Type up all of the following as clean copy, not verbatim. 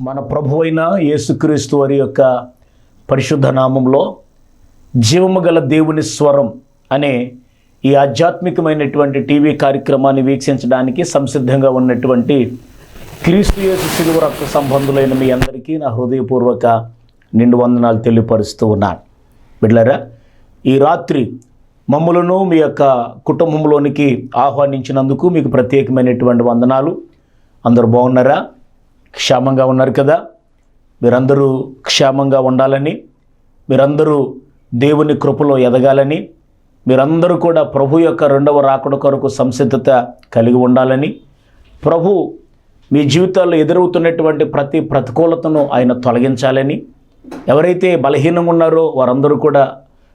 మన ప్రభువైన యేసుక్రీస్తు వారి యొక్క పరిశుద్ధ నామంలో జీవము గల దేవుని స్వరం అనే ఈ ఆధ్యాత్మికమైనటువంటి టీవీ కార్యక్రమాన్ని వీక్షించడానికి సంసిద్ధంగా ఉన్నటువంటి క్రీస్తు యేసు శిలువ రక్త సంబంధులైన మీ అందరికీ నా హృదయపూర్వక నిండు వందనాలు తెలియపరుస్తూ ఉన్నాను. బిడ్డలారా, ఈ రాత్రి మమ్ములను మీ యొక్క కుటుంబంలోనికి ఆహ్వానించినందుకు మీకు ప్రత్యేకమైనటువంటి వందనాలు. అందరూ బాగున్నారా? క్షేమంగా ఉన్నారు కదా? మీరందరూ క్షేమంగా ఉండాలని, మీరందరూ దేవుని కృపలో ఎదగాలని, మీరందరూ కూడా ప్రభు యొక్క రెండవ రాకడ కొరకు సంసిద్ధత కలిగి ఉండాలని, ప్రభు మీ జీవితాల్లో ఎదురవుతున్నటువంటి ప్రతి ప్రతికూలతను ఆయన తొలగించాలని, ఎవరైతే బలహీనంగా ఉన్నారో వారందరూ కూడా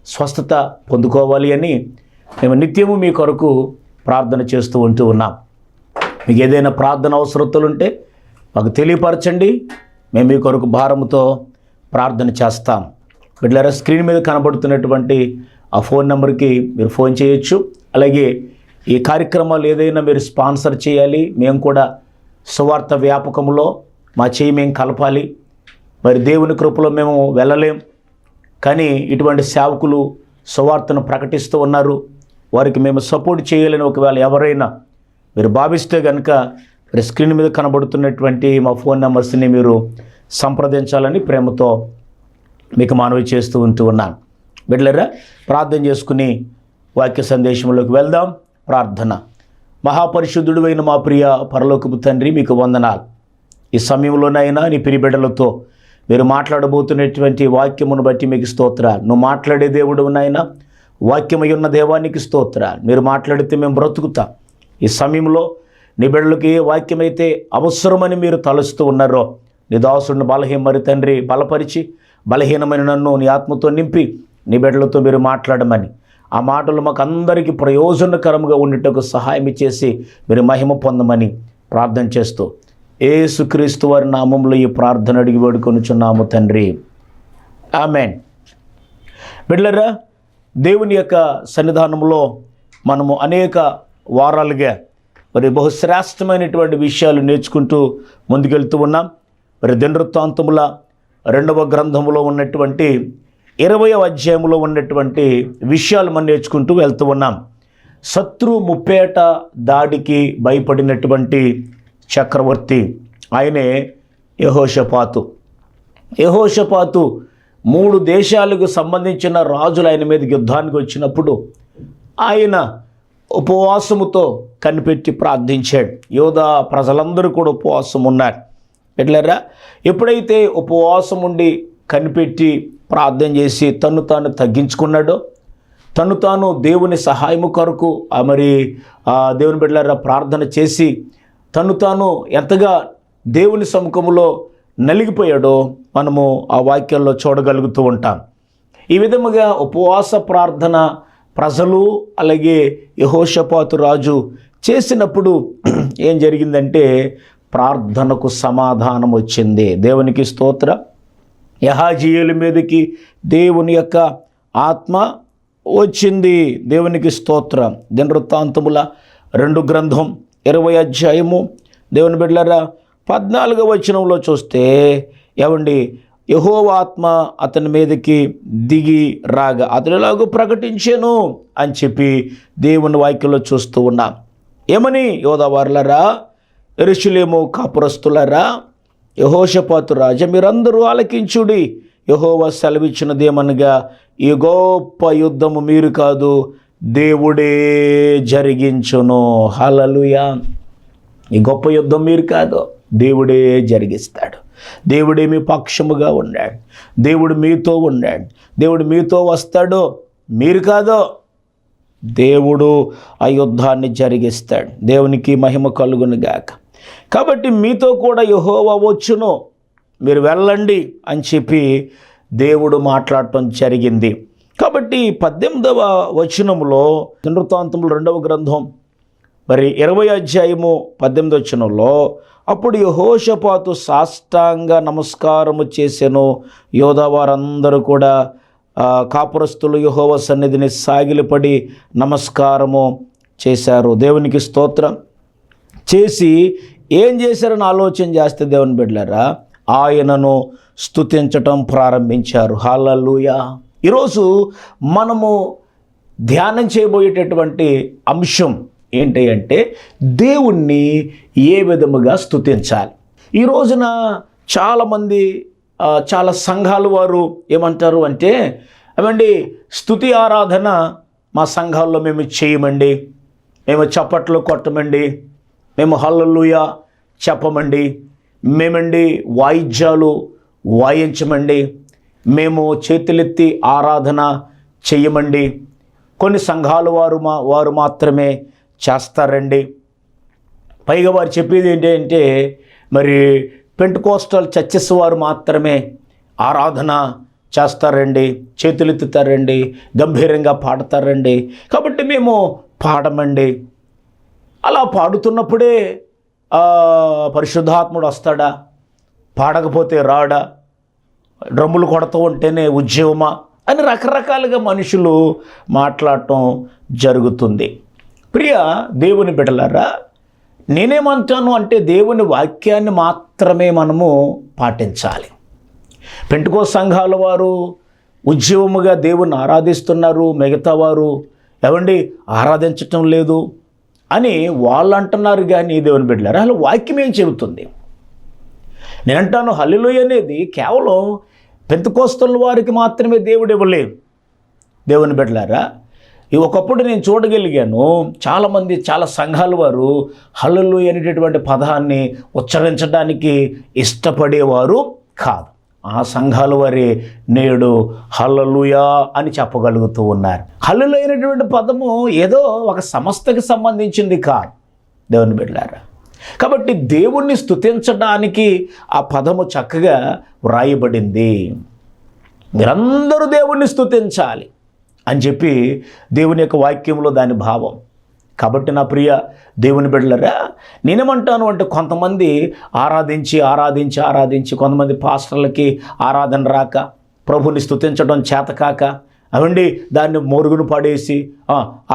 స్వస్థత పొందుకోవాలి అని మేము నిత్యము మీ కొరకు ప్రార్థన చేస్తూ ఉన్నాం. మీకు ఏదైనా ప్రార్థన అవసరతలుంటే మాకు తెలియపరచండి, మేము మీ కొరకు భారముతో ప్రార్థన చేస్తాం. బిడ్డలారా, స్క్రీన్ మీద కనబడుతున్నటువంటి ఆ ఫోన్ నెంబర్కి మీరు ఫోన్ చేయొచ్చు. అలాగే ఈ కార్యక్రమాలు ఏదైనా మీరు స్పాన్సర్ చేయాలి, మేము కూడా సువార్త వ్యాపకంలో మా చేయి మేము కలపాలి. మరి దేవుని కృపలో మేము వెళ్ళలేం, కానీ ఇటువంటి సేవకులు సువార్తను ప్రకటిస్తూ ఉన్నారు, వారికి మేము సపోర్ట్ చేయాలని ఒకవేళ ఎవరైనా మీరు భావిస్తే కనుక మరి స్క్రీన్ మీద కనబడుతున్నటువంటి మా ఫోన్ నెంబర్స్ని మీరు సంప్రదించాలని ప్రేమతో మీకు మనవి చేస్తూ ఉన్నాను. బిడ్డలారా, ప్రార్థన చేసుకుని వాక్య సందేశంలోకి వెళ్దాం. ప్రార్థన. మహాపరిశుద్ధుడు అయిన మా ప్రియ పరలోకపు తండ్రి, మీకు వందనాలు. ఈ సమయంలోనైనా నీ ప్రియ బిడ్డలతో మీరు మాట్లాడబోతున్నటువంటి వాక్యమును బట్టి మీకు స్తోత్రాలు. నువ్వు మాట్లాడే దేవుడు నాయన, వాక్యమై ఉన్న దేవానికి స్తోత్రాలు. మీరు మాట్లాడితే మేము బ్రతుకుతాం. ఈ సమయంలో నీ బిడ్డలకి ఏ వాక్యమైతే అవసరమని మీరు తలుస్తూ ఉన్నారో నీ దాసుడిని మరి తండ్రి బలపరిచి, బలహీనమైన నన్ను నీ ఆత్మతో నింపి నీ బిడ్డలతో మీరు మాట్లాడమని, ఆ మాటలు మాకు అందరికీ ప్రయోజనకరంగా ఉండేటకు సహాయం చేసి మీరు మహిమ పొందమని ప్రార్థన చేస్తూ యేసుక్రీస్తు వారి నామంలో ఈ ప్రార్థన అడిగి వేడుకొనుచున్నాము తండ్రి, ఆమేన్. బిడ్డలారా, దేవుని యొక్క సన్నిధానంలో మనము అనేక వారాలుగా మరి బహుశ్రేష్టమైనటువంటి విషయాలు నేర్చుకుంటూ ముందుకెళ్తూ ఉన్నాం. మరి దినవృత్తాంతముల 2వ గ్రంథములో ఉన్నటువంటి 20వ అధ్యాయంలో ఉన్నటువంటి విషయాలు మనం నేర్చుకుంటూ వెళ్తూ ఉన్నాం. శత్రు ముప్పేట దాడికి భయపడినటువంటి చక్రవర్తి ఆయనే యెహోషాపాతు. యెహోషాపాతు 3 దేశాలకు సంబంధించిన రాజులు ఆయన మీదకి యుద్ధానికి వచ్చినప్పుడు ఆయన ఉపవాసముతో కనిపెట్టి ప్రార్థించాడు. యోధా ప్రజలందరూ కూడా ఉపవాసం ఉన్నారు. ఎట్లరా, ఎప్పుడైతే ఉపవాసం ఉండి కనిపెట్టి ప్రార్థన చేసి తను తాను తగ్గించుకున్నాడో, తను తాను దేవుని సహాయము కొరకు మరి దేవుని బిడ్డలారా ప్రార్థన చేసి తను తాను ఎంతగా దేవుని సముఖంలో నలిగిపోయాడో మనము ఆ వాక్యాల్లో చూడగలుగుతూ ఉంటాం. ఈ విధముగా ఉపవాస ప్రార్థన ప్రజలు అలాగే యెహోషాపాతు రాజు చేసినప్పుడు ఏం జరిగిందంటే ప్రార్థనకు సమాధానం వచ్చింది. దేవునికి స్తోత్రం. యహాజీయుల మీదకి దేవుని యొక్క ఆత్మ వచ్చింది. దేవునికి స్తోత్రం. దినవృత్తాంతముల 2వ గ్రంథం 20వ అధ్యాయము దేవుని బిడ్డలారా 14వ వచనంలో చూస్తే ఏమండి, యెహోవా ఆత్మ అతని మీదకి దిగి రాగా అతడు ఎలాగో ప్రకటించాను అని చెప్పి దేవుని వాక్యంలో చూస్తూ ఉన్నాం. ఏమని? యోధావారులరా, యెరూషలేము కాపురస్తులరా, యెహోషాపాతు రాజా, మీరందరూ ఆలకించుడి. యెహోవా సెలవిచ్చినదేమనగా, ఈ గొప్ప యుద్ధము మీరు కాదు, దేవుడే జరిగించును. హల్లెలూయా. ఈ గొప్ప యుద్ధం మీరు కాదు, దేవుడే జరిగిస్తాడు. దేవుడే మీ పక్షముగా ఉన్నాడు. దేవుడు మీతో ఉన్నాడు. దేవుడు మీతో వస్తాడు, మీరు కాదో. దేవుడు ఆ యుద్ధాన్ని జరిగిస్తాడు. దేవునికి మహిమ కలుగును గాక. కాబట్టి మీతో కూడా యెహోవా వచ్చును, మీరు వెళ్ళండి అని చెప్పి దేవుడు మాట్లాడటం జరిగింది. కాబట్టి 18వ వచనంలో దినవృత్తాంతముల 2వ గ్రంథం మరి 20వ అధ్యాయము 18వ వచనంలో, అప్పుడు యెహోషాపాతు సాష్టాంగ నమస్కారము చేసెను. యోధా వారందరూ కూడా కాపురస్తులు యెహోవా సన్నిధిని సాగిలపడి నమస్కారము చేశారు. దేవునికి స్తోత్రం. చేసి ఏం చేశారని ఆలోచన చేస్తే దేవుని బిడ్డలారా, ఆయనను స్తుతించటం ప్రారంభించారు. హల్లెలూయా. ఈరోజు మనము ధ్యానం చేయబోయేటటువంటి అంశం ఏంటి అంటే దేవుణ్ణి ఏ విధముగా స్తుతించాలి. ఈ రోజున చాలామంది చాలా సంఘాల వారు ఏమంటారు అంటే, ఏమండి స్తుతి ఆరాధన మా సంఘాల్లో మేము చేయమండి, మేము చప్పట్లు కొట్టమండి, మేము హల్లెలూయా చెప్పమండి, మేమండి వాయిద్యాలు వాయించమండి, మేము చేతులెత్తి ఆరాధన చెయ్యమండి, కొన్ని సంఘాల వారు మాత్రమే చేస్తారండి. పైగా వారు చెప్పేది ఏంటంటే మరి పెంటెకోస్టల్ చర్చెస్ వారు మాత్రమే ఆరాధన చేస్తారండి, చేతులెత్తుతారండి, గంభీరంగా పాడతారండి, కాబట్టి మేము పాడమండి. అలా పాడుతున్నప్పుడే పరిశుద్ధాత్ముడు వస్తాడా, పాడకపోతే రాడా, డ్రమ్ములు కొడుతూ ఉంటేనే ఉద్యోగమా అని రకరకాలుగా మనుషులు మాట్లాడటం జరుగుతుంది. ప్రియ దేవుని బిడ్డలారా, నేనేమంటాను అంటే దేవుని వాక్యాన్ని మాత్రమే మనము పాటించాలి. పెంటెకోస్తు సంఘాల వారు ఉద్యమముగా దేవుని ఆరాధిస్తున్నారు, మిగతా వారు ఏమండి ఆరాధించటం లేదు అని వాళ్ళు అంటున్నారు. కానీ దేవుని బిడ్డలారా, అసలు వాక్యం ఏం చెబుతుంది? నేనంటాను హల్లెలూయా అనేది కేవలం పెంతెకోస్తు వారికి మాత్రమే దేవుడు ఇవ్వలేదు. దేవుని బిడ్డలారా, ఒకప్పుడు నేను చూడగలిగాను, చాలామంది చాలా సంఘాల వారు హల్లెలూయా అనేటటువంటి పదాన్ని ఉచ్చరించడానికి ఇష్టపడేవారు కాదు. ఆ సంఘాల వారే నేడు హల్లెలూయా అని చెప్పగలుగుతూ ఉన్నారు. హల్లెలూయా అనేటువంటి పదము ఏదో ఒక సంస్థకి సంబంధించింది కాదు దేవుని బిడ్డలారా. కాబట్టి దేవుణ్ణి స్తుతించడానికి ఆ పదము చక్కగా వ్రాయబడింది. మీరందరూ దేవుణ్ణి స్తుతించాలి అని చెప్పి దేవుని యొక్క వాక్యంలో దాని భావం. కాబట్టి నా ప్రియ దేవుని బిడ్డలారా, నేనేమంటాను అంటే కొంతమంది ఆరాధించి కొంతమంది పాస్టర్లకి ఆరాధన రాక, ప్రభుని స్తుతించడం చేతకాక, అవండి దాన్ని మరుగును పడేసి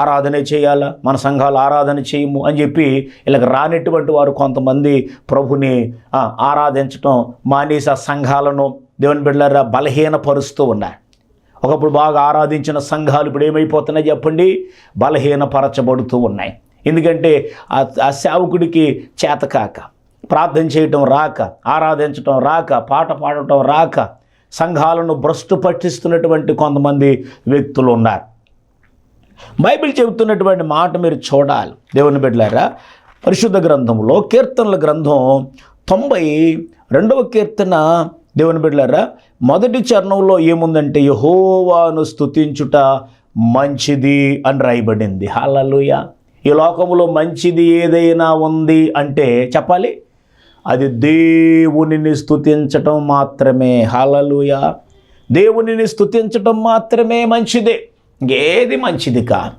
ఆరాధన చేయాలా, మన సంఘాలు ఆరాధన చేయము అని చెప్పి ఇలాగ రానటువంటి వారు కొంతమంది ప్రభుని ఆరాధించటం మానేసి ఆ సంఘాలను దేవుని బిడ్డలారా బలహీనపరుస్తూ ఉన్నారు. ఒకప్పుడు బాగా ఆరాధించిన సంఘాలు ఇప్పుడు ఏమైపోతున్నాయి చెప్పండి? బలహీనపరచబడుతూ ఉన్నాయి. ఎందుకంటే ఆ సేవకుడికి చేతకాక, ప్రార్థన చేయటం రాక, ఆరాధించటం రాక, పాట పాడటం రాక సంఘాలను భ్రష్టు పట్టిస్తున్నటువంటి కొంతమంది వ్యక్తులు ఉన్నారు. బైబిల్ చెబుతున్నటువంటి మాట మీరు చూడాలి దేవుని బిడ్డలారా. పరిశుద్ధ గ్రంథంలో కీర్తనల గ్రంథం 92వ కీర్తన దేవుని బిడ్డలారా మొదటి చరణంలో ఏముందంటే యెహోవాను స్తుతించుట మంచిది అని రాయబడింది. హల్లెలూయా. ఈ లోకంలో మంచిది ఏదైనా ఉంది అంటే చెప్పాలి, అది దేవునిని స్తుతించటం మాత్రమే. హల్లెలూయా. దేవునిని స్తుతించటం మాత్రమే మంచిదే, ఇంకేది మంచిది కాదు.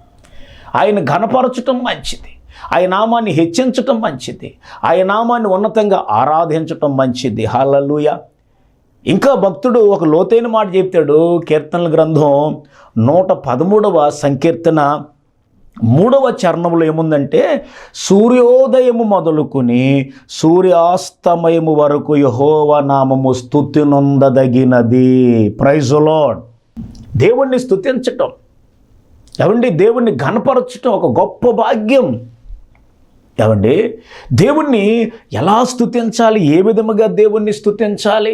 ఆయన ఘనపరచటం మంచిది, ఆయన నామాన్ని హెచ్చించటం మంచిది, ఆయన నామాన్ని ఉన్నతంగా ఆరాధించటం మంచిది. హల్లెలూయా. ఇంకా భక్తుడు ఒక లోతైన మాట చెప్తాడు. కీర్తనల గ్రంథం 113వ సంకీర్తన 3వ చరణంలో ఏముందంటే, సూర్యోదయము మొదలుకొని సూర్యాస్తమయము వరకు యెహోవా నామము స్తుతి నొందదగినది. Praise the lord. దేవుణ్ణి స్తుతించటం, ఏమండి దేవుణ్ణి ఘనపరచటం ఒక గొప్ప భాగ్యం. ఏమండి దేవుణ్ణి ఎలా స్తుతించాలి, ఏ విధముగా దేవుణ్ణి స్తుతించాలి,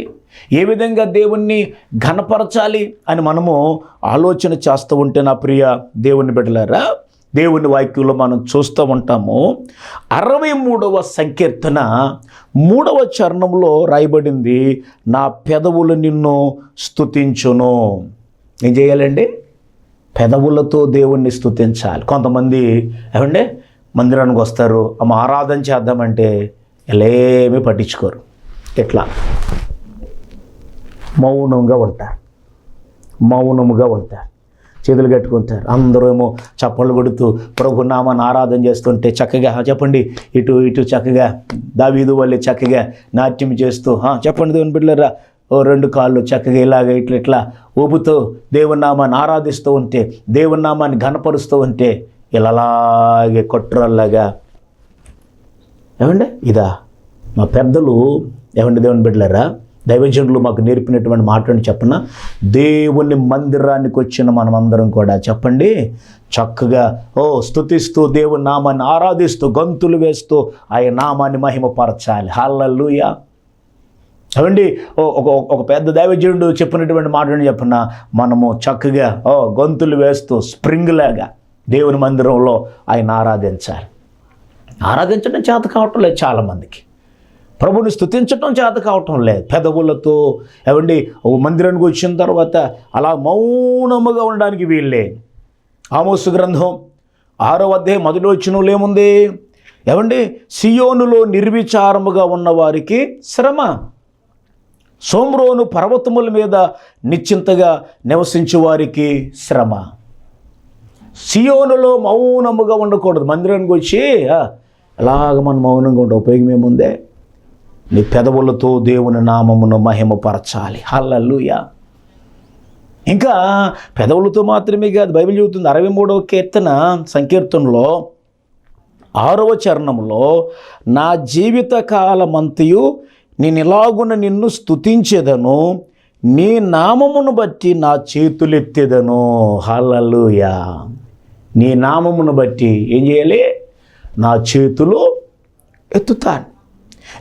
ఏ విధంగా దేవుణ్ణి ఘనపరచాలి అని మనము ఆలోచన చేస్తూ ఉంటే నా ప్రియ దేవుని బిడ్డలారా, దేవుని వాక్యంలో మనం చూస్తూ ఉంటాము. 63వ సంకీర్తన 3వ చరణంలో రాయబడింది, నా పెదవులు నిన్ను స్తుతించును. ఏం చేయాలండి? పెదవులతో దేవుణ్ణి స్తుతించాలి. కొంతమంది ఏమండి మందిరానికి వస్తారు, ఆరాధన చేద్దామంటే ఎలేమీ పట్టించుకోరు, ఎట్లా మౌనముగా ఉంటారు, చేతులు కట్టుకుంటారు. అందరూ ఏమో చప్పళ్ళు కొడుతూ ప్రభు నామాన్ని ఆరాధన చేస్తుంటే చక్కగా చెప్పండి, ఇటు చక్కగా దావీదు వల్లే చక్కగా నాట్యం చేస్తూ చెప్పండి దేవుని బిడ్డలారా, ఓ 2 కాళ్ళు చక్కగా ఇలాగ ఇట్లా ఊపుతూ దేవుని నామాన్ని ఆరాధిస్తూ ఉంటే, దేవుని నామాన్ని ఘనపరుస్తూ ఉంటే ఇలాగే కొట్టురల్లాగా. ఏమండి ఇదా మా పెద్దలు ఏమండి దేవుని బిడ్డలారా దైవజనులు మాకు నేర్పినటువంటి మాటని చెప్పన, దేవుని మందిరానికి వచ్చిన మనమందరం కూడా చెప్పండి, చక్కగా స్తుతిస్తూ దేవుని నామాన్ని ఆరాధిస్తూ గంతులు వేస్తూ ఆయన నామాన్ని మహిమపరచాలి. హల్లెలూయా. అవండి ఒక పెద్ద దైవజనుడు చెప్పినటువంటి మాటని చెప్పన, మనము చక్కగా గంతులు వేస్తూ స్ప్రింగ్ లాగా దేవుని మందిరంలో ఆయన ఆరాధించాలి. ఆరాధించడం చేత కావటం లేదు చాలామందికి, ప్రభుని స్తుతించటం చేత కావటం లేదు. పెదవులతో ఏమండి మందిరానికి వచ్చిన తర్వాత అలా మౌనముగా ఉండడానికి వీళ్ళే. ఆమోసు గ్రంథం 6వ అధ్యాయం 1వ వచనంలో ఏముంది? ఏమండి, సియోనులో నిర్విచారముగా ఉన్న వారికి శ్రమ, సోమ్రోను పర్వతముల మీద నిశ్చింతగా నివసించే వారికి శ్రమ. సియోనులో మౌనముగా ఉండకూడదు. మందిరానికి వచ్చి అలాగ మనం మౌనంగా ఉండే ఉపయోగం ఏముందే? నీ పెదవులతో దేవుని నామమును మహిమపరచాలి. హల్లెలూయా. ఇంకా పెదవులతో మాత్రమే కాదు, బైబిల్ చెబుతుంది 63వ కీర్తన సంకీర్తనలో 6వ చరణంలో, నా జీవిత కాలమంతయు నేను ఇలాగున నిన్ను స్తుతించెదను, నీ నామమును బట్టి నా చేతులెత్తెదను. హల్లెలూయా. నీ నామమును బట్టి ఏం చేయాలి? నా చేతులు ఎత్తుతాను.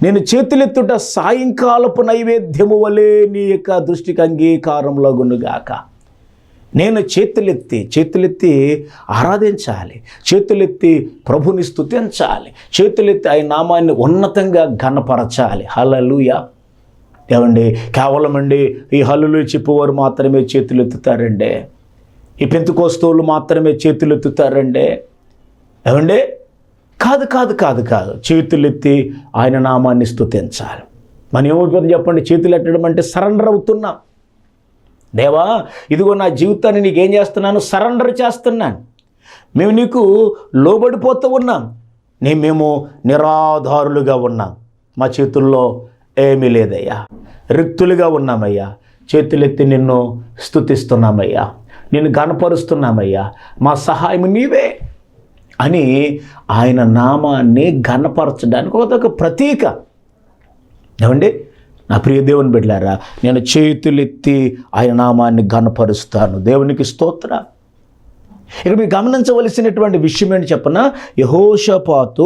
నేను చేతులెత్తుట సాయంకాలపు నైవేద్యము వలె నీ యొక్క దృష్టికి అంగీకారంలోగునుగాక. నేను చేతులెత్తి ఆరాధించాలి, చేతులెత్తి ప్రభుని స్తుతించాలి, చేతులెత్తి ఆయన నామాన్ని ఉన్నతంగా ఘనపరచాలి. హల్లెలూయా. ఏమండి, కేవలం అండి ఈ హల్లెలూయా చెప్పేవారు మాత్రమే చేతులెత్తుతారండి, ఈ పెంతెకోస్తోళ్ళు మాత్రమే చేతులెత్తుతారండి. ఏమండి, కాదు కాదు కాదు కాదు చేతులెత్తి ఆయన నామాన్ని స్తుతించాలి. మనం ఏమవుతుంది చెప్పండి? చేతులు ఎత్తడం అంటే సరెండర్ అవుతున్నాం. దేవా, ఇదిగో నా జీవితాన్ని నీకేం చేస్తున్నాను? సరెండర్ చేస్తున్నాను. మేము నీకు లోబడిపోతూ ఉన్నాం. మేము నిరాధారులుగా ఉన్నాం. మా చేతుల్లో ఏమీ లేదయ్యా, రిక్తులుగా ఉన్నామయ్యా. చేతులెత్తి నిన్ను స్తుతిస్తున్నామయ్యా, నిన్ను ఘనపరుస్తున్నామయ్యా, మా సహాయం నీవే అని ఆయన నామాన్ని ఘనపరచడానికి ఒక ప్రతీక. ఏమండి, నా ప్రియ దేవుని బిడ్డలారా, నేను చేతులెత్తి ఆయన నామాన్ని ఘనపరుస్తాను. దేవునికి స్తోత్ర. ఇక్కడ మీరు గమనించవలసినటువంటి విషయం ఏంటి చెప్పనా? యెహోషాపాతు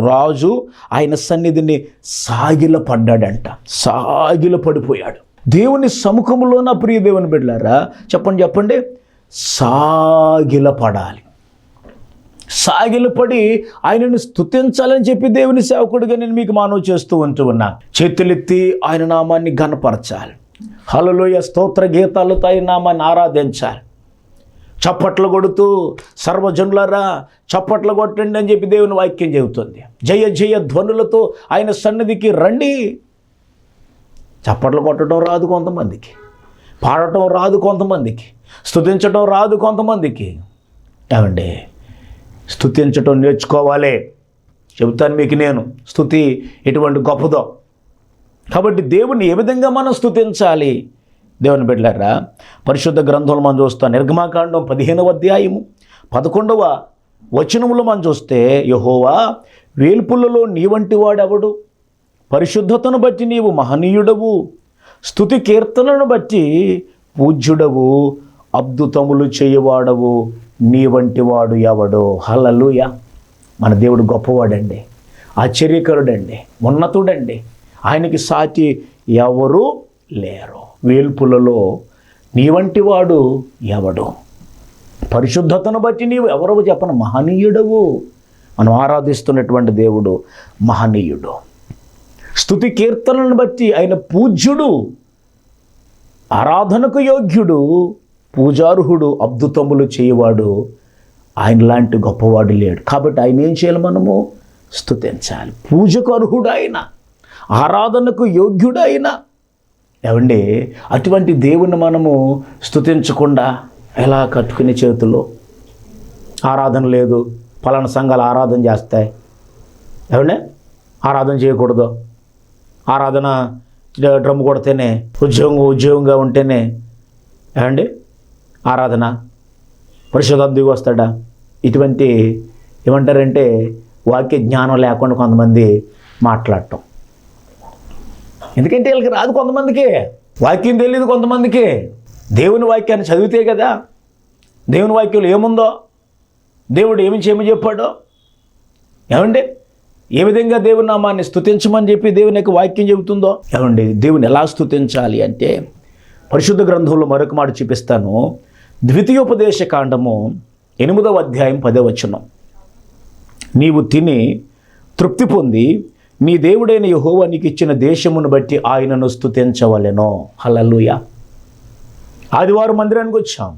రాజు ఆయన సన్నిధిని సాగిలపడ్డాడంట, సాగిలపడిపోయాడు. దేవుని సముఖంలో నా ప్రియ దేవుని బిడ్డలారా, చెప్పండి, సాగిలపడాలి. సాగిలపడి ఆయనను స్తుతించాలని చెప్పి దేవుని సేవకుడిగా నేను మీకు మనవి చేస్తూ ఉన్నా. చేతులెత్తి ఆయన నామాన్ని ఘనపరచాలి. హల్లెలూయా స్తోత్ర గీతాలతో ఆయన నామాన్ని ఆరాధించాలి. చప్పట్లు కొడుతూ సర్వజనులారా చప్పట్లు కొట్టండి అని చెప్పి దేవుని వాక్యం చెబుతుంది. జయ జయ ధ్వనులతో ఆయన సన్నిధికి రండి. చప్పట్లు కొట్టడం రాదు కొంతమందికి, పాడటం రాదు కొంతమందికి, స్తుతించడం రాదు కొంతమందికి. ఏమండి, స్తుతించటం నేర్చుకోవాలి. చెబుతాను మీకు నేను, స్తుతి ఎటువంటి గొప్పదో. కాబట్టి దేవుని ఏ విధంగా మనం స్తుతించాలి? దేవుని బిడ్డలారా, పరిశుద్ధ గ్రంథంలో మనం చూస్తాం. నిర్గమాకాండం 15వ అధ్యాయము 11వ వచనములో మనం చూస్తే, యెహోవా వేల్పులలో నీ వంటి వాడెవడు? పరిశుద్ధతను బట్టి నీవు మహనీయుడవు, స్తుతి కీర్తనను బట్టి పూజ్యుడవు, అద్భుతములు చేయవాడవు, నీ వంటి వాడు ఎవడు? హల్లెలూయా. మన దేవుడు గొప్పవాడండి, ఆశ్చర్యకరుడండి, ఉన్నతుడండి. ఆయనకి సాటి ఎవరు లేరు. వేల్పులలో నీ వంటి వాడు ఎవడు? పరిశుద్ధతను బట్టి నీవు ఎవరో చెప్పను, మహనీయుడవు. మనం ఆరాధిస్తున్నటువంటి దేవుడు మహనీయుడు. స్తుతి కీర్తనను బట్టి ఆయన పూజ్యుడు, ఆరాధనకు యోగ్యుడు, పూజార్హుడు, అద్భుతములు చేయవాడు. ఆయన లాంటి గొప్పవాడు లేడు. కాబట్టి ఆయన ఏం చేయాలి? మనము స్తుతించాలి. పూజకు అర్హుడు ఆయన, ఆరాధనకు యోగ్యుడు ఆయన. ఏమండి, అటువంటి దేవుణ్ణి మనము స్తుతించకుండా ఎలా కట్టుకునే చేతుల్లో? ఆరాధన లేదు, పలానా సంఘాలు ఆరాధన చేస్తాయి. ఏమండి, ఆరాధన చేయకూడదు. ఆరాధన డ్రమ్ కొడితేనే, ఉద్యోగంగా ఉంటేనే ఏమండి ఆరాధన, పరిశుద్ధాత్మ దిగి వస్తాడా? ఇటువంటి ఏమంటారంటే వాక్య జ్ఞానం లేకుండా కొంతమంది మాట్లాడటం. ఎందుకంటే వీళ్ళకి రాదు కొంతమందికి, వాక్యం తెలియదు కొంతమందికి. దేవుని వాక్యాన్ని చదివితే కదా దేవుని వాక్యంలో ఏముందో, దేవుడు ఏమి చేయమని చెప్పాడో, ఏమండి ఏ విధంగా దేవుని నామాన్ని స్తుతించమని చెప్పి దేవుని యొక్క వాక్యం చెబుతుందో. ఏమండి దేవుని ఎలా స్తుతించాలి అంటే పరిశుద్ధ గ్రంథంలో మరొక మాట చూపిస్తాను. ద్వితీయోపదేశ కాండము 8వ అధ్యాయం 10వ వచనం. నీవు తిని తృప్తి పొంది నీ దేవుడైన యెహోవా నీకు ఇచ్చిన దేశమును బట్టి ఆయనను స్తుతించవలెనో. హల్లెలూయా. ఆదివారం మందిరానికి వచ్చాం.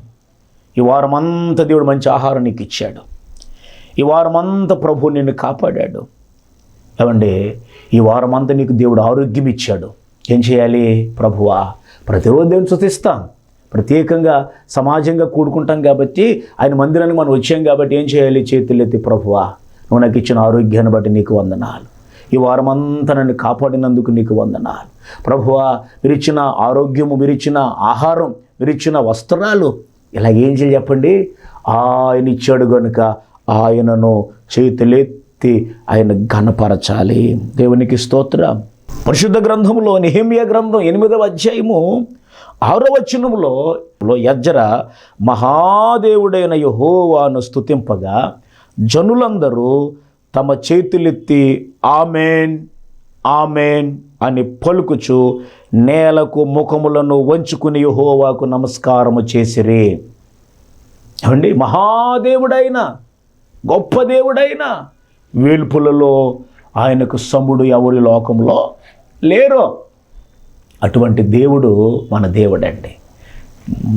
ఈ వారం అంతా దేవుడు మంచి ఆహారం నీకు ఇచ్చాడు. ఈ వారం అంతా ప్రభు నిన్ను కాపాడాడు. ఏమండి ఈ వారం అంతా నీకు దేవుడు ఆరోగ్యం ఇచ్చాడు. ఏం చేయాలి? ప్రభువా, ప్రతిరోజు దేవుని స్తుతిస్తాం. ప్రత్యేకంగా సమాజంగా కూడుకుంటాం కాబట్టి, ఆయన మందిరానికి మనం వచ్చాం కాబట్టి ఏం చేయాలి? చేతులెత్తి ప్రభువా, నువ్వు నాకు ఇచ్చిన ఆరోగ్యాన్ని బట్టి నీకు వందనాలు. ఈ వారం అంతా నన్ను కాపాడినందుకు నీకు వందనాలు. ప్రభువా, మీరిచ్చిన ఆరోగ్యము, మీరిచ్చిన ఆహారం, మీరిచ్చిన వస్త్రాలు, ఇలాగేం చేయాలి చెప్పండి? ఆయన ఇచ్చాడు కనుక ఆయనను చేతులెత్తి ఆయన ఘనపరచాలి. దేవునికి స్తోత్రం. పరిశుద్ధ గ్రంథంలో నెహెమ్యా గ్రంథం 8వ అధ్యాయము 6వ వచనములో ఎజ్రా మహాదేవుడైన యెహోవాను స్తుతింపగా జనులందరూ తమ చేతులెత్తి ఆమేన్ ఆమేన్ అని పలుకుచు నేలకు ముఖములను వంచుకుని యెహోవాకు నమస్కారము చేసిరి. ఏమండి మహాదేవుడైన గొప్ప దేవుడైన వేల్పులలో ఆయనకు సముడు ఎవరి లోకంలో లేరు. అటువంటి దేవుడు మన దేవుడండి.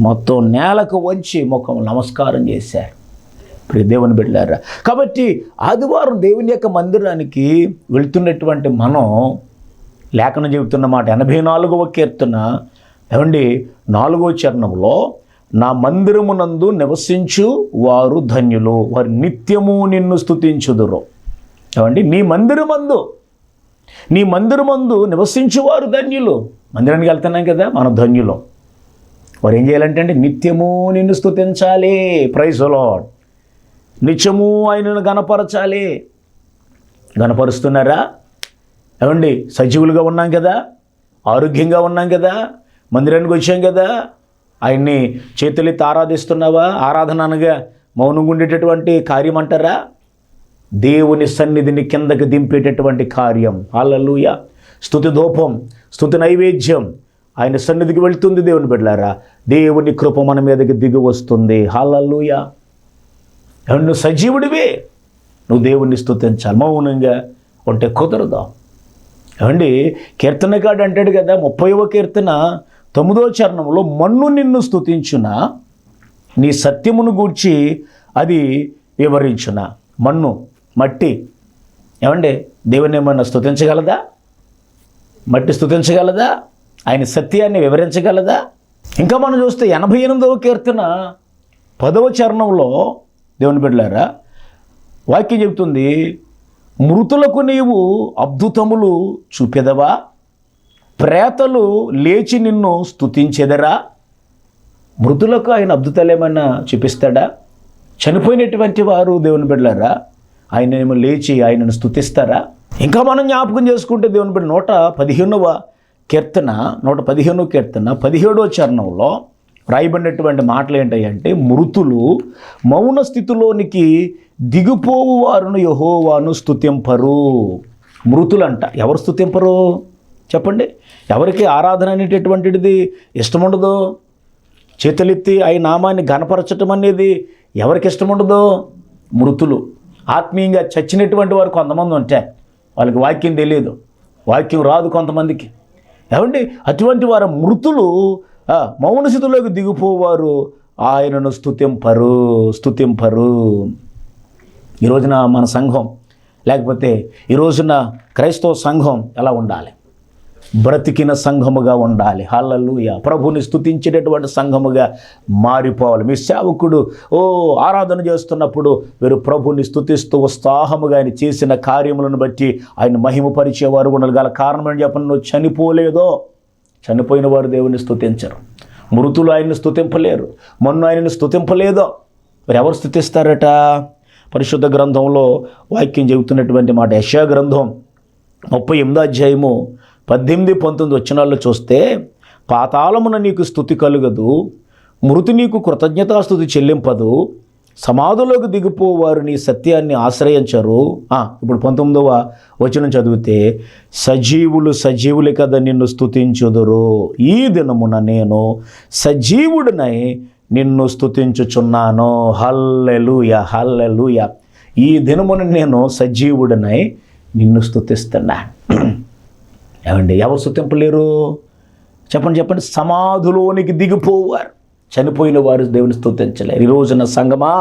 మొత్తం నేలకు వంచి ముఖం నమస్కారం చేశారు. ప్రియ దేవుని బిడ్డలారా, కాబట్టి ఆదివారం దేవుని యొక్క మందిరానికి వెళ్తున్నటువంటి మనం లేఖనం చెబుతున్న మాట 84వ కీర్తన ఏమండి 4వ చరణంలో, నా మందిరమునందు నివసించు వారు ధన్యులు, వారు నిత్యము నిన్ను స్తుతించుదురు. ఏమండి నీ మందిరమందు నివసించువారు ధన్యులు. మందిరానికి వెళ్తున్నాం కదా, మనం ధన్యులు. వారు ఏం చేయాలంటే అండి నిత్యము నిన్ను స్తుతించాలి. Praise the lord. నిత్యము ఆయనను గణపరచాలి. గణపరుస్తున్నారా? ఏమండి సజీవులుగా ఉన్నాం కదా, ఆరోగ్యంగా ఉన్నాం కదా, మందిరానికి వచ్చాం కదా, ఆయన్ని చేతులెత్తి ఆరాధిస్తున్నావా? ఆరాధన అనగా మౌనంగా ఉండేటటువంటి కార్యం అంటారా? దేవుని సన్నిధిని కిందకి దింపేటటువంటి కార్యం. హల్లెలూయా. స్తుతి ధూపం, స్తుతి నైవేద్యం ఆయన సన్నిధికి వెళ్తుంది. దేవుని బిడ్డలారా, దేవుని కృప మన మీదకి దిగి వస్తుంది. హల్లెలూయా. నువ్వు సజీవుడివే, నువ్వు దేవుణ్ణి స్తుతించాలి. మౌనంగా ఉంటే కుదరదు. ఏమండి కీర్తనకాడు అంటాడు కదా 30వ కీర్తన 9వ చరణంలో, మన్ను నిన్ను స్తుతించున నీ సత్యమును గూర్చి అది వివరించున. మన్ను, మట్టి. ఏమండి దేవుని ఏమన్నా స్తుతించగలదా? మట్టి స్తుతించగలదా? ఆయన సత్యాన్ని వివరించగలదా? ఇంకా మనం చూస్తే 88వ కీర్తన 10వ చరణంలో దేవుని బిడ్డలారా వాక్యం చెబుతుంది, మృతులకు నీవు అద్భుతములు చూపెదవా, ప్రేతలు లేచి నిన్ను స్తుతించెదరా. మృతులకు ఆయన అద్భుతాలు ఏమన్నా చూపిస్తాడా? చనిపోయినటువంటి వారు దేవుని బిడ్డలారా ఆయన ఏమో లేచి ఆయనను స్తుతిస్తారా? ఇంకా మనం జ్ఞాపకం చేసుకుంటే దేవుని బిడ్డ 115వ కీర్తన 115వ కీర్తన 17వ చరణంలో రాయబడినటువంటి మాటలు ఏంటంటే, మృతులు మౌన స్థితిలోనికి దిగిపోవు వారును యెహోవాను స్తుతింపరు. మృతులంట. ఎవరు స్తుతింపరు చెప్పండి? ఎవరికి ఆరాధన అనేటటువంటిది ఇష్టం ఉండదు? చేతులెత్తి ఆయన నామాన్ని ఘనపరచటం అనేది ఎవరికి ఇష్టం ఉండదు? మృతులు. ఆత్మీయంగా చచ్చినటువంటి వారు కొంతమంది ఉంటాయి, వాళ్ళకి వాక్యం తెలియదు, వాక్యం రాదు కొంతమందికి. ఏమండి అటువంటి వారు మృతులు మౌన స్థితిలోకి దిగిపోవారు, ఆయనను స్తుతింపరు. ఈ రోజున మన సంఘం, లేకపోతే ఈ రోజున క్రైస్తవ సంఘం ఎలా ఉండాలి? బ్రతికిన సంఘముగా ఉండాలి. హల్లెలూయా. ప్రభుని స్తుతించేటటువంటి సంఘముగా మారిపోవాలి. మీ సేవకుడు ఆరాధన చేస్తున్నప్పుడు మీరు ప్రభుని స్తుతిస్తూ ఉత్సాహముగా ఆయన చేసిన కార్యములను బట్టి ఆయన మహిమపరిచేవారు ఉండాలి. గల కారణం ఏంటి చెప్పండి? నువ్వు చనిపోలేదో. చనిపోయిన వారు దేవుని స్తుతించరు. మృతులు ఆయన్ని స్తుతింపలేరు. మొన్న ఆయనను స్తుతింపలేదో మరి ఎవరు స్తుతిస్తారట? పరిశుద్ధ గ్రంథంలో వాక్యం చెబుతున్నటువంటి మాట యెషయా గ్రంథం 38వ అధ్యాయము 18-19 వచనాల్లో చూస్తే, పాతాళమున నీకు స్తుతి కలుగదు, మృతి నీకు కృతజ్ఞతాస్తుతి చెల్లింపదు, సమాధిలోకి దిగిపోవారు నీ సత్యాన్ని ఆశ్రయించరు. ఇప్పుడు 19వ వచనం చదివితే, సజీవులే కదా నిన్ను స్తుతించుదురు, ఈ దినమున నేను సజీవుడినై నిన్ను స్తుతించుచున్నాను. హల్లెలూయా, హల్లెలూయా. ఈ దినమున నేను సజీవుడినై నిన్ను స్తుతిస్తున్నాను. ఏమండి, ఎవరు స్తుతింపలేరు? చెప్పండి. సమాధిలోనికి దిగిపోవారు, చనిపోయిన వారు దేవుని స్తుతించలేరు. ఈ రోజున సంగమా,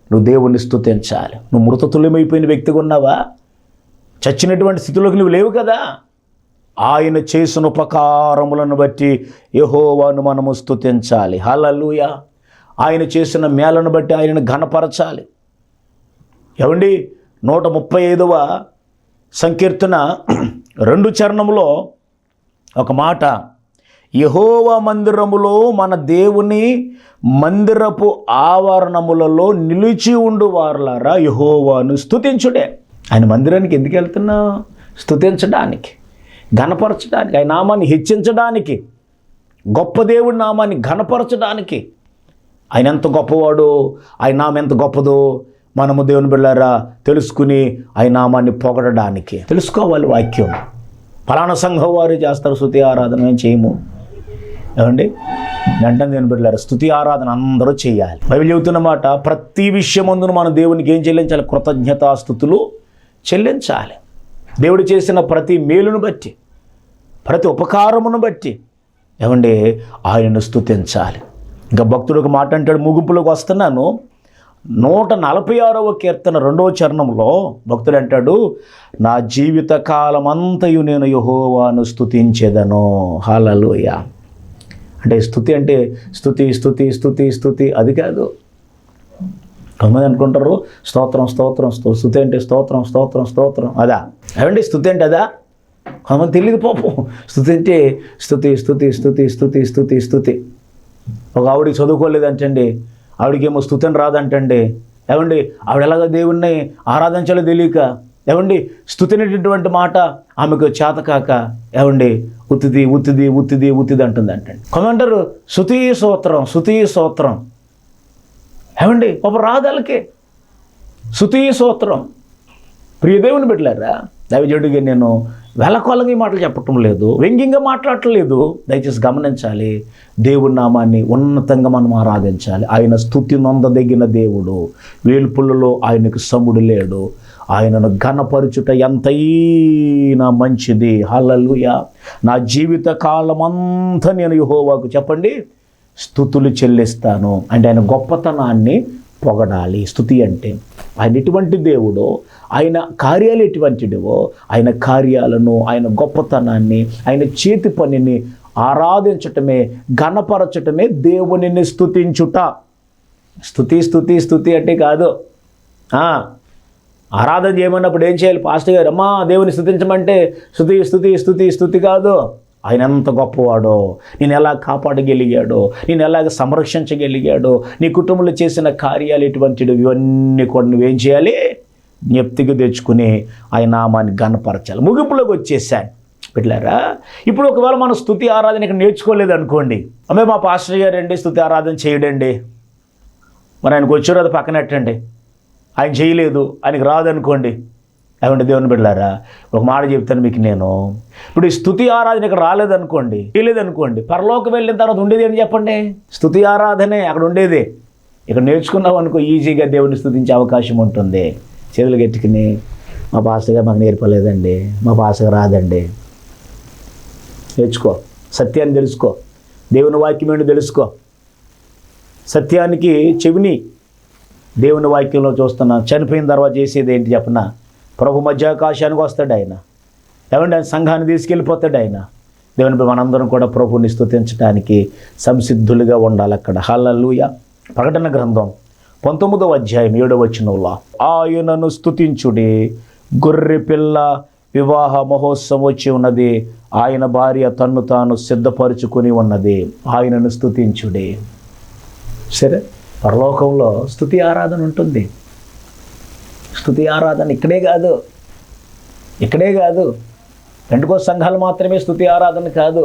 నువ్వు దేవుణ్ణి స్తుతించాలి. నువ్వు మృతతుల్యమైపోయిన వ్యక్తిగా ఉన్నావా? చచ్చినటువంటి స్థితిలోకి నువ్వు లేవు కదా. ఆయన చేసిన ఉపకారములను బట్టి యెహోవాను మనము స్తుతించాలి. హల్లెలూయా. ఆయన చేసిన మేలను బట్టి ఆయనను ఘనపరచాలి. ఏమండి, 135వ సంకీర్తన 2 చరణంలో ఒక మాట, యెహోవా మందిరములో మన దేవుని మందిరపు ఆవరణములలో నిలిచి ఉండు వారులారా యెహోవాను స్తుతించుడే. ఆయన మందిరానికి ఎందుకు వెళ్తున్నావు? స్తుతించడానికి, ఘనపరచడానికి, ఆయన నామాన్ని హెచ్చించడానికి, గొప్ప దేవుడి నామాన్ని ఘనపరచడానికి. ఆయన ఎంత గొప్పవాడో, ఆయన నామం ఎంత గొప్పదో మనము దేవుని బిడ్డలారా తెలుసుకుని ఆయన నామాన్ని పొగడడానికి తెలుసుకోవాలి. వాక్యం ఫలానా సంఘం వారు చేస్తారు స్తుతి ఆరాధన, మేము చేయము. ఏమండి, వెంటనే దేవుని బిడ్డలారా స్తుతి ఆరాధన అందరూ చేయాలి. బైబిల్ చెబుతున్న మాట, ప్రతి విషయమందును మనం దేవునికి ఏం చెల్లించాలి? కృతజ్ఞతాస్తుతులు చెల్లించాలి. దేవుడు చేసిన ప్రతి మేలును బట్టి, ప్రతి ఉపకారమును బట్టి ఏమండి ఆయనను స్తుతించాలి. ఇంకా భక్తుడు ఒక మాట అంటాడు, ముగింపులోకి వస్తున్నాను. 146వ కీర్తన 2వ చరణంలో భక్తుడు అంటాడు, నా జీవిత కాలమంతయు నేను యెహోవాను స్తుతించెదను. హల్లెలూయా. అంటే స్తుతి అంటే స్తుతి స్తుతి స్తుతి స్తుతి అది కాదు. కొంతమంది అనుకుంటారు స్తోత్రం స్తోత్రం స్తుతి అంటే స్తోత్రం స్తోత్రం స్తోత్రం అదా. ఏమండి, స్తుతి అంటే అదా? కొంతమంది తెలియదు పాపం. స్తుతి అంటే స్తుతి స్తుతి స్తుతి స్తుతి స్తుతి స్తుతి. ఒక ఆవిడికి చదువుకోలేదంటండి, ఆవిడకేమో స్తుతిని రాదంటండి. ఏమండి, ఆవిడ ఎలాగ దేవుణ్ణి ఆరాధించాలో తెలియక, ఏమండి స్తుతి అనేటటువంటి మాట ఆమెకు చేతకాక, ఏమండి ఉత్తిది ఉత్తిది ఉత్తిది ఉత్తిది అంటుంది అంటండి. కొంతమంటారు స్తుతి స్తోత్రం స్తుతి స్తోత్రం. ఏమండి పాప రాదలకే స్తుతి స్తోత్రం. ప్రియదేవుని బిడ్డలారా, దైవజనుడిగా నేను వెలకొలగా ఈ మాటలు చెప్పటం లేదు, వ్యంగ్యంగా మాట్లాడట్లేదు. దయచేసి గమనించాలి. దేవుడి నామాన్ని ఉన్నతంగా మనం ఆరాధించాలి. ఆయన స్తుతి నొందదగిన దేవుడు, వేల్పులలో ఆయనకు సముడు లేడు. ఆయనను ఘనపరచుట ఎంతైనా మంచిది. హల్లెలూయా. నా జీవిత కాలమంతా నేను యెహోవాకు చెప్పండి స్తుతులు చెల్లిస్తాను. అంటే ఆయన గొప్పతనాన్ని పొగడాలి. స్తుతి అంటే ఆయన ఎటువంటి దేవుడో, ఆయన కార్యాలు ఎటువంటివో, ఆయన కార్యాలను, ఆయన గొప్పతనాన్ని, ఆయన చేతి పనిని ఆరాధించటమే, ఘనపరచటమే దేవునిని స్తుతించుట. స్తుతి స్తుతి స్తుతి అంటే కాదు. ఆరాధన చేయమన్నప్పుడు ఏం చేయాలి? పాస్టర్ గారు అమ్మా దేవుని స్తుతించమంటే స్తుతి స్తుతి స్తుతి స్తుతి కాదు. ఆయన ఎంత గొప్పవాడో, నేను ఎలా కాపాడగలిగాడో, నేను ఎలాగ సంరక్షించగలిగాడో, నీ కుటుంబంలో చేసిన కార్యాలు ఎటువంటివి, ఇవన్నీ కూడా నువ్వేం చేయాలి? జ్ఞప్తికి తెచ్చుకుని ఆయన నామాన్ని ఘనపరచాలి. ముగింపులోకి వచ్చేసాను బిడ్డలారా. ఇప్పుడు ఒకవేళ మనం స్తుతి ఆరాధన ఇక్కడ నేర్చుకోలేదు అనుకోండి, అమ్మే మా పాస్టర్ గారు అండి స్తుతి ఆరాధన చేయడండి, మరి ఆయనకు వచ్చారు అది పక్కనట్టండి, ఆయన చేయలేదు, ఆయనకు రాదనుకోండి. ఏమంటే దేవుని బిడ్డలారా, ఒక మాట చెప్తాను మీకు నేను. ఇప్పుడు ఈ స్తుతి ఆరాధన ఇక్కడ రాలేదనుకోండి, చేయలేదనుకోండి, పరలోకం వెళ్ళిన తర్వాత ఉండేది అని చెప్పండి? స్తుతి ఆరాధనే అక్కడ ఉండేది. ఇక్కడ నేర్చుకున్నావు అనుకో, ఈజీగా దేవుని స్తుతించే అవకాశం ఉంటుంది. చేతులు గట్టుకుని మా పాస్టర్గా మాకు నేర్పలేదండి, మా పాస్టర్గా రాదండి. నేర్చుకో, సత్యాన్ని తెలుసుకో, దేవుని వాక్యం ఏంటో తెలుసుకో. సత్యానికి చెవిని దేవుని వాక్యంలో చూస్తున్నా. చనిపోయిన తర్వాత చేసేది ఏంటి చెప్పనా? ప్రభు మధ్యాకాశానికి వస్తాడు ఆయన. ఏమంటే ఆయన సంఘాన్ని తీసుకెళ్ళిపోతాడు ఆయన. దేవుని మనందరం కూడా ప్రభుని స్తుతించడానికి సంసిద్ధులుగా ఉండాలి అక్కడ. హల్లెలూయా. ప్రకటన గ్రంథం 19వ అధ్యాయం 7వ వచనంలో, ఆయనను స్తుతించుడి, గొర్రె పిల్ల వివాహ మహోత్సవం వచ్చి ఉన్నది, ఆయన భార్య తన్ను తాను సిద్ధపరుచుకొని ఉన్నది, ఆయనను స్తుతించుడి. సరే, పరలోకంలో స్తుతి ఆరాధన ఉంటుంది. స్తుతి ఆరాధన ఇక్కడే కాదు పెంటెకోస్తు సంఘాలు మాత్రమే స్తుతి ఆరాధన కాదు,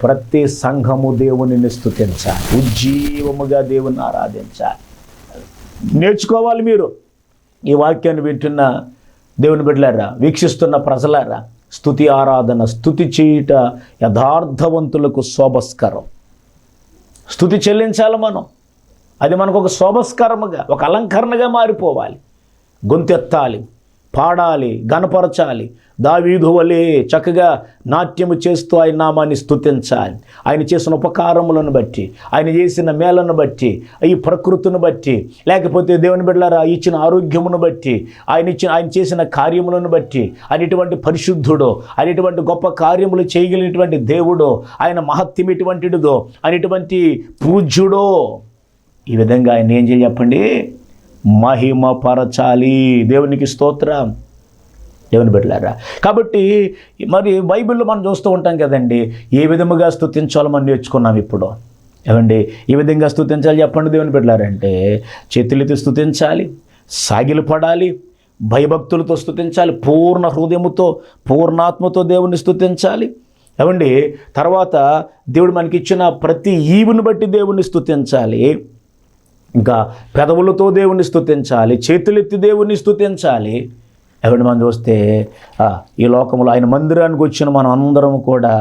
ప్రతి సంఘము దేవునిని స్తుతించాలి, ఉజ్జీవముగా దేవుని ఆరాధించాలి. నేర్చుకోవాలి. మీరు ఈ వాక్యాన్ని వింటున్న దేవుని బిడ్డలారా, వీక్షిస్తున్న ప్రజలారా, స్తుతి ఆరాధన, స్తుతి చేయుట యథార్థవంతులకు శోభస్కరం. స్తుతి చెల్లించాలి మనం. అది మనకు ఒక శోభస్కరముగా, ఒక అలంకరణగా మారిపోవాలి. గొంతెత్తాలి, పాడాలి, గణపరచాలి. దావీదు వలె చక్కగా నాట్యము చేస్తూ ఆయన నామాన్ని స్తుతించాలి. ఆయన చేసిన ఉపకారములను బట్టి, ఆయన చేసిన మేలను బట్టి, ఈ ప్రకృతిని బట్టి, లేకపోతే దేవుని బిడ్డలారా ఇచ్చిన ఆరోగ్యమును బట్టి, ఆయన చేసిన కార్యములను బట్టి, అనేటువంటి పరిశుద్ధుడో, అనేటువంటి గొప్ప కార్యములు చేయగలిగినటువంటి దేవుడో, ఆయన మహత్యం ఎటువంటిదో, అనేటువంటి పూజ్యుడో, ఈ విధంగా ఆయన ఏం చేయాలి చెప్పండి? మహిమపరచాలి. దేవునికి స్తోత్రం. దేవుని బిడ్డలారా, కాబట్టి మరి బైబిల్లో మనం చూస్తూ ఉంటాం కదండి, ఏ విధముగా స్తుతించాలో మనం నేర్చుకున్నాం ఇప్పుడు. ఏమండి, ఈ విధంగా స్తుతించాలి చెప్పండి దేవుని బిడ్డలారంటే, చేతులెత్తి స్తుతించాలి, సాగిలు పడాలి, భయభక్తులతో స్తుతించాలి, పూర్ణ హృదయముతో పూర్ణాత్మతో దేవుని స్తుతించాలి. ఏమండి, తర్వాత దేవుడు మనకిచ్చిన ప్రతి ఈవుని బట్టి దేవుని స్తుతించాలి. ఇంకా పెదవులతో దేవుని స్తుతించాలి, చేతులెత్తి దేవుని స్తుతించాలి. ఎవరిని మనం చూస్తే ఈ లోకంలో ఆయన మందిరానికి వచ్చిన మనం అందరం కూడా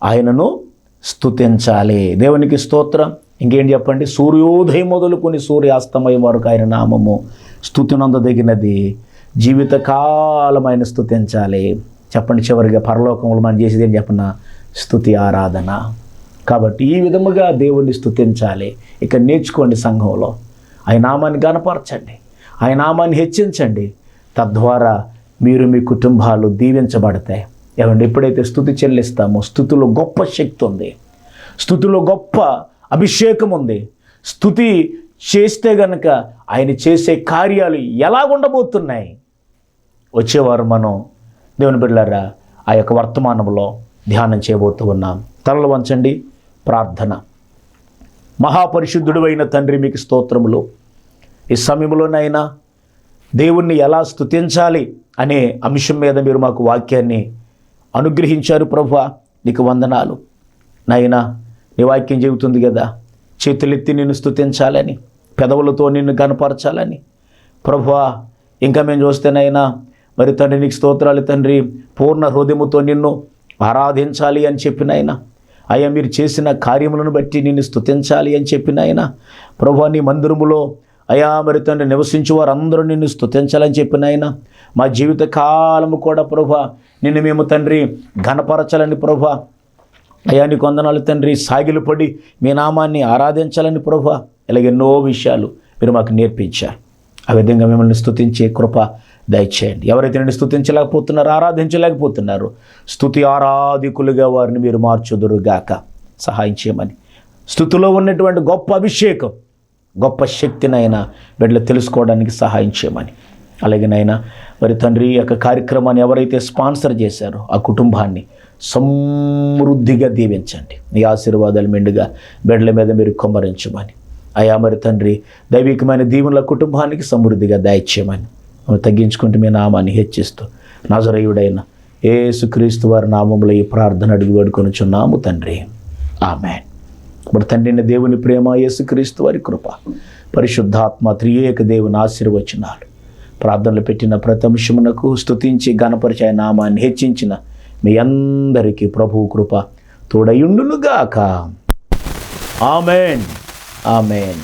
ఆయనను స్తుతించాలి. దేవునికి స్తోత్రం. ఇంకేం చెప్పండి? సూర్యోదయం మొదలుకొని సూర్యాస్తమయం వరకు ఆయన నామము స్తుతినందదగినది. జీవితకాలం ఆయన స్తుతించాలి. చెప్పండి, చివరిగా పరలోకంలో మనం చేసేది ఏం చెప్పిన? స్తుతి ఆరాధన. కాబట్టి ఈ విధముగా దేవుణ్ణి స్తుతించాలి. ఇక నేర్చుకోండి, సంఘంలో ఆయన నామాన్ని గణపరచండి, ఆయన నామాన్ని హెచ్చించండి. తద్వారా మీరు మీ కుటుంబాలు దీవించబడతాయి. ఏమండి, ఎప్పుడైతే స్తుతి చెల్లిస్తామో స్తుతిలో గొప్ప శక్తి ఉంది, స్తుతిలో గొప్ప అభిషేకం ఉంది. స్తుతి చేస్తే గనక ఆయన చేసే కార్యాలు ఎలా ఉండబోతున్నాయి? వచ్చేవారు మనం దేవుని బిడ్డలారా ఆ యొక్క వర్తమానంలో ధ్యానం చేయబోతూ ఉన్నాం. తలలు వంచండి, ప్రార్థన. మహాపరిశుద్ధుడు అయిన తండ్రి, మీకు స్తోత్రములు. ఈ సమయంలోనైనా దేవుణ్ణి ఎలా స్తుతించాలి అనే అంశం మీద మీరు మాకు వాక్యాన్ని అనుగ్రహించారు ప్రభువా, నీకు వందనాలు. నాయనా, నీ వాక్యం చెబుతుంది కదా, చేతులెత్తి నిన్ను స్తుతించాలని, పెదవులతో నిన్ను కనపరచాలని. ప్రభువా, ఇంకా మేము చూస్తేనైనా మరి తండ్రి నీకు స్తోత్రాలు తండ్రి, పూర్ణ హృదయముతో నిన్ను ఆరాధించాలి అని చెప్పినైనా, అయ్యా మీరు చేసిన కార్యములను బట్టి నిన్ను స్తుతించాలి అని చెప్పినైనా, ప్రభువా నీ మందిరములో అయా మరి తండ్రి నివసించు వారందరూ నిన్ను స్తుతించాలని చెప్పినైనా, మా జీవిత కాలము కూడా ప్రభువా నిన్ను మేము తండ్రి ఘనపరచాలని ప్రభువా, అయా నీకు వందనాలు తండ్రి, సాగిలు పడి మీ నామాన్ని ఆరాధించాలని ప్రభువా, ఇలాగెన్నో విషయాలు మీరు మాకు నేర్పించారు. ఆ విధంగా మిమ్మల్ని స్తుతించే కృప దయచేయండి. ఎవరైతే నిన్ను స్తుతించలేకపోతున్నారో, ఆరాధించలేకపోతున్నారో, స్తుతి ఆరాధికులుగా వారిని మీరు మార్చుదురుగాక సహాయం చేయమని, స్తుతిలో ఉన్నటువంటి గొప్ప అభిషేకం, గొప్ప శక్తినైనా బిడ్డలు తెలుసుకోవడానికి సహాయం చేయమని, అలాగేనైనా మరి తండ్రి యొక్క కార్యక్రమాన్ని ఎవరైతే స్పాన్సర్ చేశారో ఆ కుటుంబాన్ని సమృద్ధిగా దీవించండి. మీ ఆశీర్వాదాలు మెండుగా బిడ్డల మీద మీరు కుమ్మరించమని, అయా మరి తండ్రి దైవికమైన దీవెనల కుటుంబానికి సమృద్ధిగా దయచేయమని తగ్గించుకుంటూ మీ నామాన్ని హెచ్చిస్తూ నజరేయుడైన యేసుక్రీస్తు వారి నామములో ఈ ప్రార్థన అడిగి వేడుకొనుచున్నాము తండ్రి, ఆమేన్. ఇప్పుడు తండ్రిని దేవుని ప్రేమ, యేసుక్రీస్తు వారి కృప, పరిశుద్ధాత్మ త్రియేక దేవుని ఆశీర్వచనాలు ప్రార్థనలు పెట్టిన ప్రతి అంశమునకు స్తుతించి గణపరిచే నామాన్ని హెచ్చించిన మీ అందరికీ ప్రభువు కృప తోడయుండునుగాక. ఆమేన్, ఆమేన్.